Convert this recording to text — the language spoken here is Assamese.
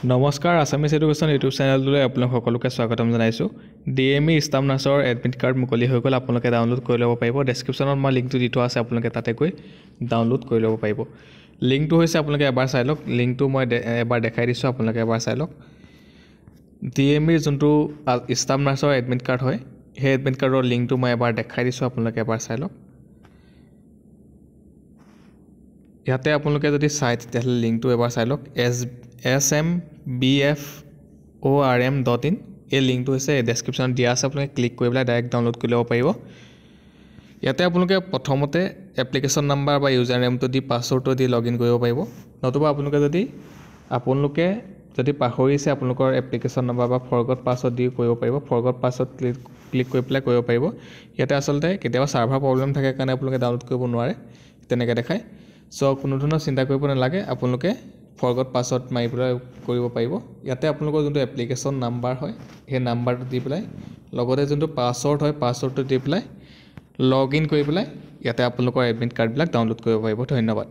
নমস্কাৰ আছামিজ এডুকেশ্যন ইউটিউব চেনেলটোলৈ আপোনালোক সকলোকে স্বাগতম জনাইছোঁ। ডিএমই ষ্টাফ নাৰ্ছৰ এডমিট কাৰ্ড মুকলি হৈ গ'ল, আপোনালোকে ডাউনলোড কৰি ল'ব পাৰিব। ডেছক্ৰিপশ্যনত মই লিংকটো দি থোৱা আছে, আপোনালোকে তাতে গৈ ডাউনলোড কৰি ল'ব পাৰিব। লিংকটো হৈছে আপোনালোকে এবাৰ চাই লওক, লিংকটো মই এবাৰ দেখাই দিছোঁ, আপোনালোকে এবাৰ চাই লওক। ডিএমইৰ যোনটো ষ্টাফ নাৰ্ছৰ এডমিট কাৰ্ড হয়, সেই এডমিট কাৰ্ডৰ লিংকটো মই এবাৰ দেখাই দিছোঁ, আপোনালোকে এবাৰ চাই লওক। ইয়াতে আপোনালোকে যদি চাই তেতিয়াহ'লে লিংকটো এবাৰ চাই লওক, smbform.in। এই লিংকটো হৈছে ডেছক্ৰিপশ্যনত দিয়া আছে, আপোনালোকে ক্লিক কৰি পেলাই ডাইৰেক্ট ডাউনলোড কৰি ল'ব পাৰিব। ইয়াতে আপোনালোকে প্ৰথমতে এপ্লিকেশ্যন নাম্বাৰ বা ইউজাৰ নেমটো দি পাছৱৰ্ডটো দি লগ ইন কৰিব পাৰিব। নতুবা আপোনালোকে যদি পাহৰিছে আপোনালোকৰ এপ্লিকেশ্যন নাম্বাৰ বা ফৰগট পাছৱৰ্ড দি কৰিব পাৰিব। ফৰগট পাছৱৰ্ড ক্লিক কৰি পেলাই কৰিব পাৰিব। ইয়াতে আচলতে কেতিয়াবা ছাৰ্ভাৰ প্ৰব্লেম থাকে কাৰণে আপোনালোকে ডাউনলোড কৰিব নোৱাৰে, তেনেকৈ দেখায়। চ' কোনো ধৰণৰ চিন্তা কৰিব নালাগে, আপোনালোকে ফৰগট পাছৱৰ্ড মাৰি পেলাই কৰিব পাৰিব। ইয়াতে আপোনালোকৰ যোনটো এপ্লিকেশ্যন নাম্বাৰ হয়, সেই নাম্বাৰটো দি পেলাই লগতে যোনটো পাছৱৰ্ড হয়, পাছৱৰ্ডটো দি পেলাই লগ ইন কৰি পেলাই ইয়াতে আপোনালোকৰ এডমিট কাৰ্ডবিলাক ডাউনলোড কৰিব পাৰিব। ধন্যবাদ।